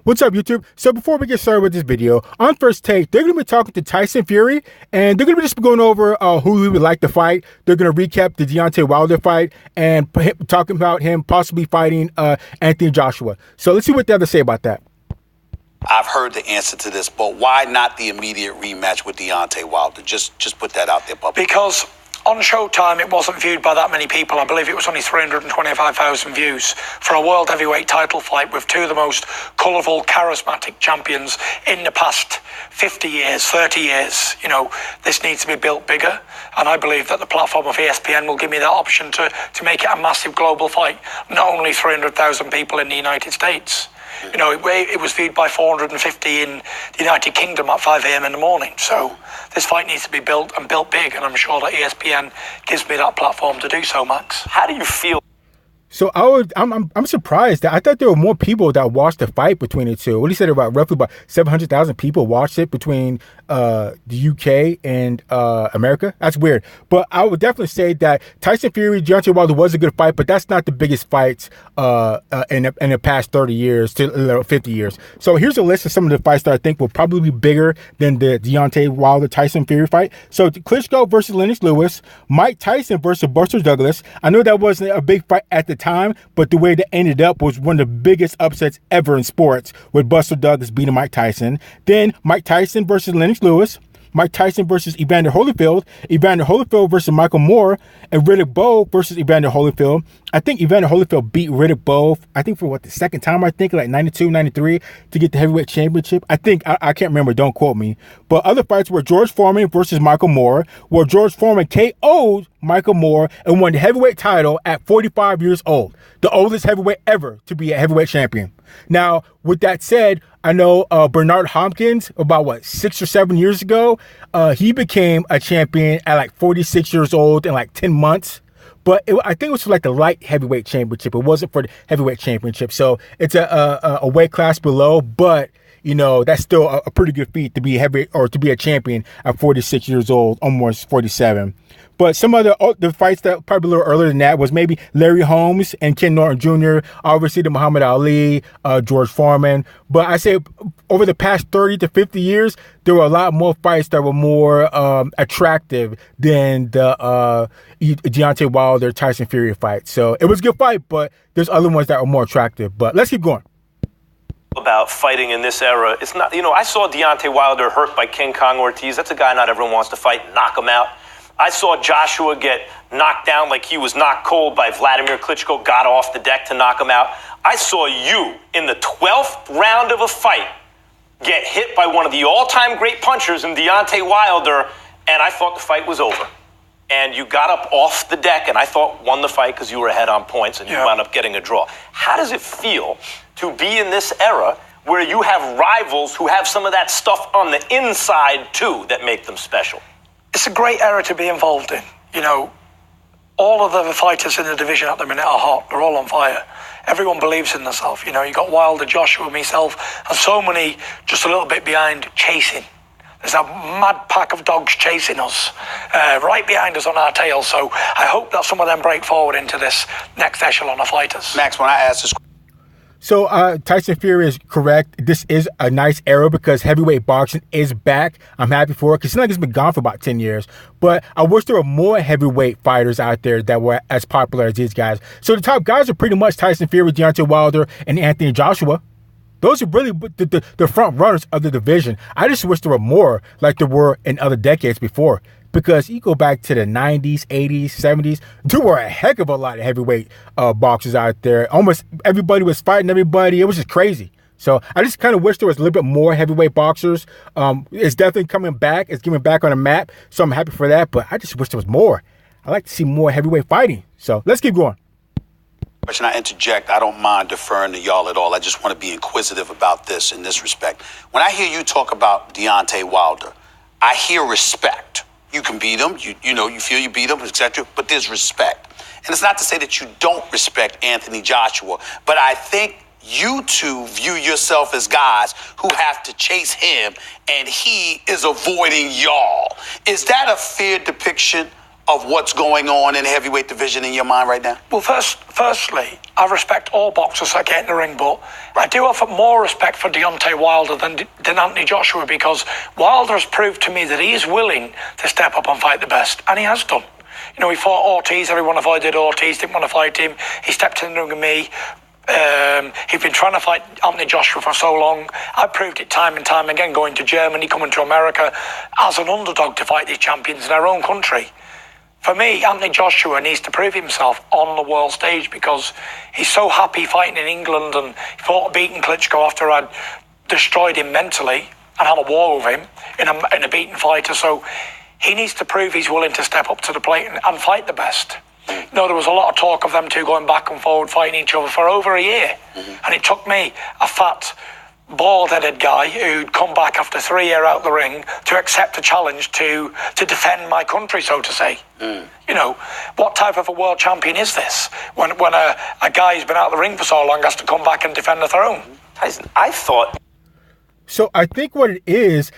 What's up, YouTube? So before we get started with this video, on First Take, they're going to be talking to Tyson Fury, and they're going to be just going over who we would like to fight. They're going to recap the Deontay Wilder fight and talking about him possibly fighting Anthony Joshua. So let's see what they have to say about that. I've heard the answer to this, but why not the immediate rematch with Deontay Wilder? Just put that out there, Bubba. Because on Showtime, it wasn't viewed by that many people. I believe it was only 325,000 views for a world heavyweight title fight with two of the most colourful, charismatic champions in the past 50 years, 30 years. You know, this needs to be built bigger. And I believe that the platform of ESPN will give me that option to make it a massive global fight. Not only 300,000 people in the United States. You know, it was viewed by 450 in the United Kingdom at 5 a.m. in the morning. So this fight needs to be built and built big, and I'm sure that ESPN gives me that platform to do so, Max. How do you feel? So I'm surprised that I thought there were more people that watched the fight between the two. What he said about roughly about 700,000 people watched it between the UK and America. That's weird. But I would definitely say that Tyson Fury, Deontay Wilder was a good fight, but that's not the biggest fights in the past 30 years to 50 years. So here's a list of some of the fights that I think will probably be bigger than the Deontay Wilder Tyson Fury fight. So Klitschko versus Lennox Lewis, Mike Tyson versus Buster Douglas. I know that wasn't a big fight at the time, but the way that ended up was one of the biggest upsets ever in sports, with Buster Douglas beating Mike Tyson. Then Mike Tyson versus Lennox Lewis, Mike Tyson versus Evander Holyfield, Evander Holyfield versus Michael Moore, and Riddick Bowe versus Evander Holyfield. I think Evander Holyfield beat Riddick Bowe, I think for the second time, like 92, 93, to get the heavyweight championship. I think, I can't remember, don't quote me. But other fights were George Foreman versus Michael Moore, where George Foreman KO'd Michael Moore and won the heavyweight title at 45 years old. The oldest heavyweight ever to be a heavyweight champion. Now, with that said, I know Bernard Hopkins, about 6 or 7 years ago, he became a champion at like 46 years old in like 10 months. But I think it was for like the light heavyweight championship. It wasn't for the heavyweight championship. So it's a weight class below, but you know, that's still a pretty good feat to be to be a champion at 46 years old, almost 47. But some of the fights that probably a little earlier than that was maybe Larry Holmes and Ken Norton Jr., obviously the Muhammad Ali, George Foreman. But I say over the past 30 to 50 years, there were a lot more fights that were more attractive than the Deontay Wilder Tyson Fury fight. So it was a good fight, but there's other ones that were more attractive. But let's keep going. About fighting in this era, it's not, you know, I saw Deontay Wilder hurt by King Kong Ortiz. That's a guy not everyone wants to fight, knock him out. I saw Joshua get knocked down like he was knocked cold by Vladimir Klitschko, got off the deck to knock him out. I saw you in the 12th round of a fight get hit by one of the all-time great punchers in Deontay Wilder, and I thought the fight was over. And you got up off the deck, and I thought won the fight because you were ahead on points, and you wound up getting a draw. How does it feel to be in this era where you have rivals who have some of that stuff on the inside, too, that make them special? It's a great era to be involved in. You know, all of the fighters in the division at the minute are hot. They're all on fire. Everyone believes in themselves. You know, you got Wilder, Joshua, myself, and so many just a little bit behind chasing. There's a mad pack of dogs chasing us, right behind us on our tail. So I hope that some of them break forward into this next echelon of fighters. Max, when I asked this So Tyson Fury is correct. This is a nice era because heavyweight boxing is back. I'm happy for it because it's not like it's been gone for about 10 years. But I wish there were more heavyweight fighters out there that were as popular as these guys. So the top guys are pretty much Tyson Fury, Deontay Wilder, and Anthony Joshua. Those are really the front runners of the division. I just wish there were more like there were in other decades before. Because you go back to the 90s, 80s, 70s, there were a heck of a lot of heavyweight boxers out there. Almost everybody was fighting everybody. It was just crazy. So I just kind of wish there was a little bit more heavyweight boxers. It's definitely coming back. It's getting back on the map. So I'm happy for that. But I just wish there was more. I like to see more heavyweight fighting. So let's keep going. question, I interject. I don't mind deferring to y'all at all. I just want to be inquisitive about this in this respect. When I hear you talk about Deontay Wilder, I hear respect. You can beat him, you know, you feel you beat him, etc., but there's respect. And it's not to say that you don't respect Anthony Joshua, but I think you two view yourself as guys who have to chase him and he is avoiding y'all. Is that a fair depiction of what's going on in the heavyweight division in your mind right now? Well, firstly, I respect all boxers that get in the ring, but I do have more respect for Deontay Wilder than Anthony Joshua, because Wilder has proved to me that he is willing to step up and fight the best, and he has done. You know, he fought Ortiz. Everyone avoided Ortiz, didn't want to fight him. He stepped in the ring with me. He'd been trying to fight Anthony Joshua for so long. I proved it time and time again, going to Germany, coming to America as an underdog to fight these champions in our own country. For me, Anthony Joshua needs to prove himself on the world stage, because he's so happy fighting in England, and he fought a beaten Klitschko after I'd destroyed him mentally and had a war with him in a beaten fighter. So he needs to prove he's willing to step up to the plate and fight the best. You know, there was a lot of talk of them two going back and forward, fighting each other for over a year. And it took me, a fat, bald-headed guy who'd come back after 3 years out the ring, to accept a challenge to defend my country, so to say. You know, what type of a world champion is this when a guy who's been out the ring for so long has to come back and defend the throne? Tyson, I thought... So I think what it is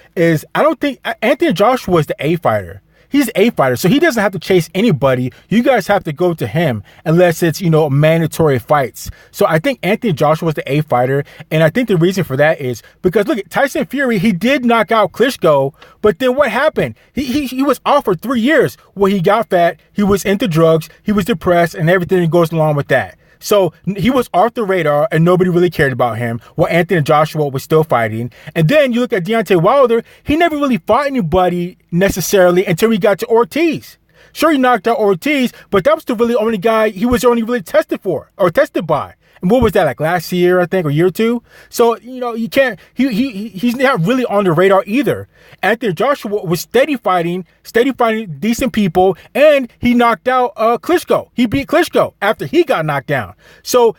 I don't think Anthony Joshua is the A fighter. He's the A fighter, so he doesn't have to chase anybody. You guys have to go to him unless it's, you know, mandatory fights. So I think Anthony Joshua is the A fighter, and I think the reason for that is because, look, Tyson Fury, he did knock out Klitschko, but then what happened? He was off for 3 years. Well, he got fat, he was into drugs, he was depressed, and everything that goes along with that. So he was off the radar and nobody really cared about him while Anthony Joshua was still fighting. And then you look at Deontay Wilder, he never really fought anybody necessarily until he got to Ortiz. Sure, he knocked out Ortiz, but that was the really only guy he was only really tested by. And what was that, like last year, I think, or year or two? So, you know, you can't, he's not really on the radar either. Anthony Joshua was steady fighting decent people, and he knocked out Klitschko. He beat Klitschko after he got knocked down. So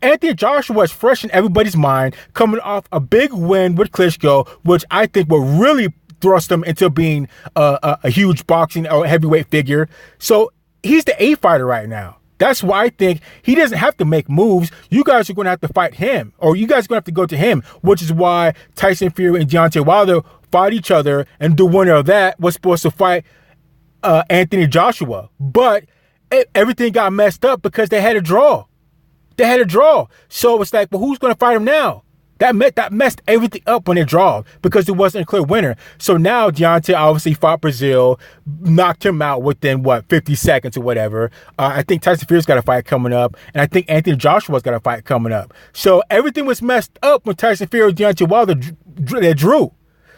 Anthony Joshua was fresh in everybody's mind, coming off a big win with Klitschko, which I think will really thrust him into being a huge boxing or heavyweight figure. So he's the A fighter right now. That's why I think he doesn't have to make moves. You guys are going to have to fight him, or you guys are going to have to go to him, which is why Tyson Fury and Deontay Wilder fought each other, and the winner of that was supposed to fight Anthony Joshua. But everything got messed up because they had a draw. So it's like, well, who's going to fight him now? That messed everything up when they draw, because there wasn't a clear winner. So now Deontay obviously fought Brazil, knocked him out within 50 seconds or whatever. I think Tyson Fury's got a fight coming up, and I think Anthony Joshua's got a fight coming up. So everything was messed up when Tyson Fury and Deontay Wilder drew.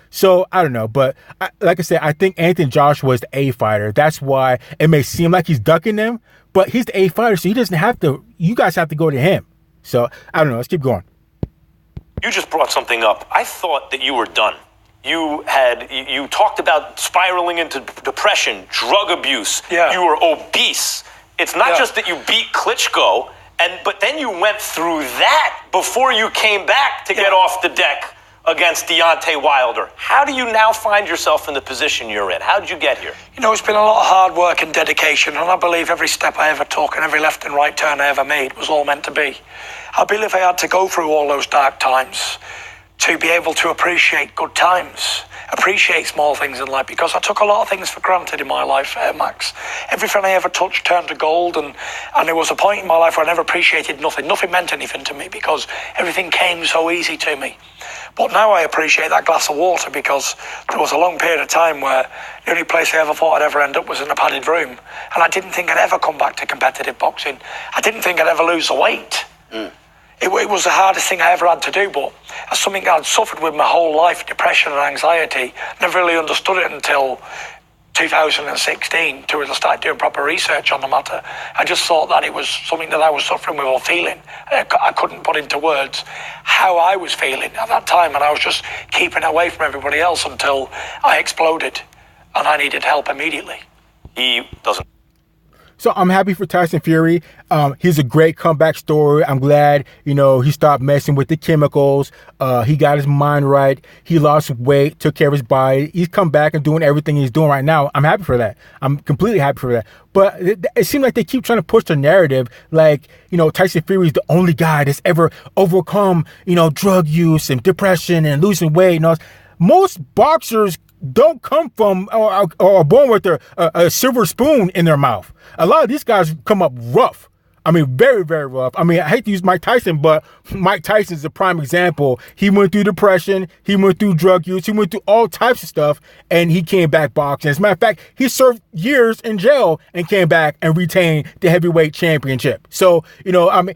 So I don't know, but like I said, I think Anthony Joshua is the A fighter. That's why it may seem like he's ducking them, but he's the A fighter, so he doesn't have to. You guys have to go to him. So I don't know. Let's keep going. You just brought something up. I thought that you were done. You talked about spiraling into depression, drug abuse. Yeah. You were obese. It's not just that you beat Klitschko, but then you went through that before you came back to get off the deck against Deontay Wilder. How do you now find yourself in the position you're in? How did you get here? You know, it's been a lot of hard work and dedication, and I believe every step I ever took and every left and right turn I ever made was all meant to be. I believe I had to go through all those dark times to be able to appreciate good times, appreciate small things in life, because I took a lot of things for granted in my life, Max. Everything I ever touched turned to gold, and there was a point in my life where I never appreciated nothing. Nothing meant anything to me because everything came so easy to me. But now I appreciate that glass of water, because there was a long period of time where the only place I ever thought I'd ever end up was in a padded room, and I didn't think I'd ever come back to competitive boxing. I didn't think I'd ever lose the weight. It was the hardest thing I ever had to do, but as something I'd suffered with my whole life, depression and anxiety, never really understood it until 2016, to really start doing proper research on the matter. I just thought that it was something that I was suffering with or feeling. I couldn't put into words how I was feeling at that time, and I was just keeping away from everybody else until I exploded, and I needed help immediately. He doesn't. So I'm happy for Tyson Fury. He's a great comeback story. I'm glad, he stopped messing with the chemicals. He got his mind right. He lost weight, took care of his body. He's come back and doing everything he's doing right now. I'm happy for that. I'm completely happy for that. But it seems like they keep trying to push the narrative like, Tyson Fury is the only guy that's ever overcome, drug use and depression and losing weight. Most boxers don't come from or are born with a silver spoon in their mouth. A lot of these guys come up rough. I mean, very, very rough. I mean, I hate to use Mike Tyson, but Mike Tyson's a prime example. He went through depression. He went through drug use. He went through all types of stuff, and he came back boxing. As a matter of fact, he served years in jail and came back and retained the heavyweight championship. So, I mean,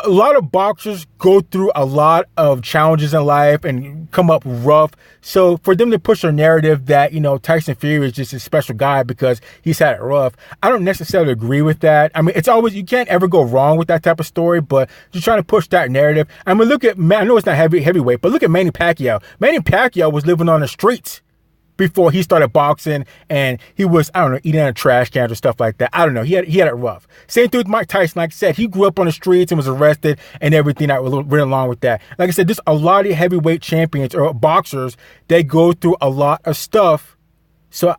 a lot of boxers go through a lot of challenges in life and come up rough. So for them to push a narrative that, Tyson Fury is just a special guy because he's had it rough, I don't necessarily agree with that. I mean, it's always, you can't ever go wrong with that type of story, but just trying to push that narrative. I mean, look at, I know it's not heavyweight, but look at Manny Pacquiao. Manny Pacquiao was living on the streets before he started boxing, and he was, I don't know, eating out of trash cans or stuff like that. I don't know. He had it rough. Same thing with Mike Tyson. Like I said, he grew up on the streets and was arrested and everything that went along with that. Like I said, there's a lot of heavyweight champions or boxers, they go through a lot of stuff. So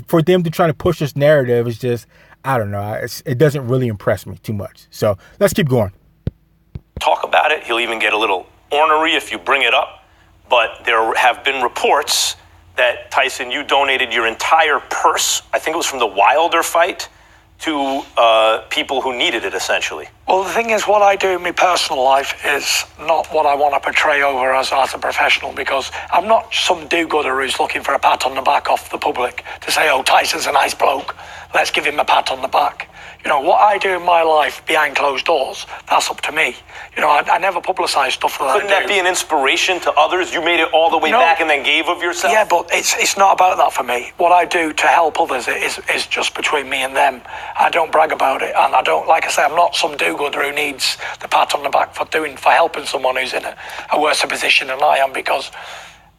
for them to try to push this narrative is just, I don't know. It doesn't really impress me too much. So let's keep going. Talk about it. He'll even get a little ornery if you bring it up. But there have been reports that, Tyson, you donated your entire purse, I think it was from the Wilder fight, to people who needed it, essentially. Well, the thing is, what I do in my personal life is not what I want to portray over as a professional, because I'm not some do-gooder who's looking for a pat on the back off the public to say, oh, Tyson's a nice bloke, let's give him a pat on the back. What I do in my life behind closed doors, that's up to me. I never publicise stuff that Couldn't that be an inspiration to others? You made it all the way back and then gave of yourself? Yeah, but it's not about that for me. What I do to help others is just between me and them. I don't brag about it, and I don't, like I say, I'm not some do-gooder who needs the pat on the back for helping someone who's in a worse position than I am, because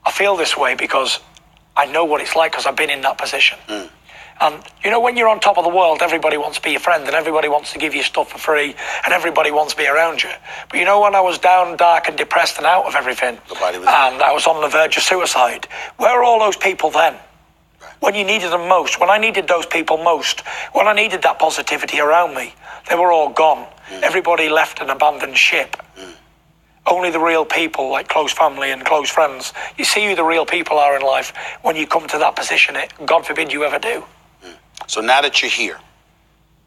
I feel this way because I know what it's like, because I've been in that position. And, when you're on top of the world, everybody wants to be your friend, and everybody wants to give you stuff for free, and everybody wants to be around you. But when I was down, dark, and depressed and out of everything, and I was on the verge of suicide, where were all those people then? When you needed them most, when I needed those people most, when I needed that positivity around me, they were all gone. Everybody left an abandoned ship. Only the real people, like close family and close friends, you see who the real people are in life when you come to that position. God forbid you ever do. So now that you're here,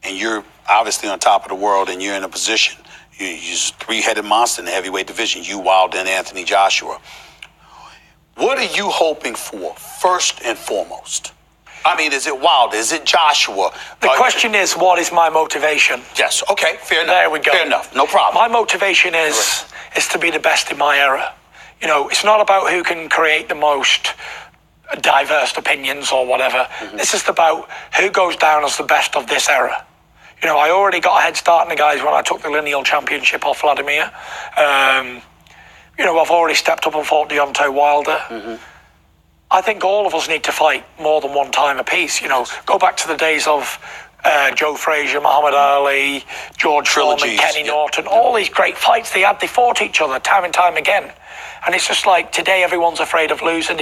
and you're obviously on top of the world, and you're in a position, you're a three-headed monster in the heavyweight division, you, Wilder, and Anthony Joshua. What are you hoping for, first and foremost? I mean, is it Wilder? Is it Joshua? The question is, what is my motivation? Yes, okay, fair enough. There we go. Fair enough, no problem. My motivation is to be the best in my era. It's not about who can create the most diverse opinions or whatever. This is about who goes down as the best of this era. I already got a head start on the guys when I took the lineal championship off Vladimir. I've already stepped up and fought Deontay Wilder. I think all of us need to fight more than one time apiece. Go back to the days of Joe Frazier, Muhammad Ali, George Foreman, Kenny Norton, all these great fights they fought each other time and time again. And it's just like today everyone's afraid of losing.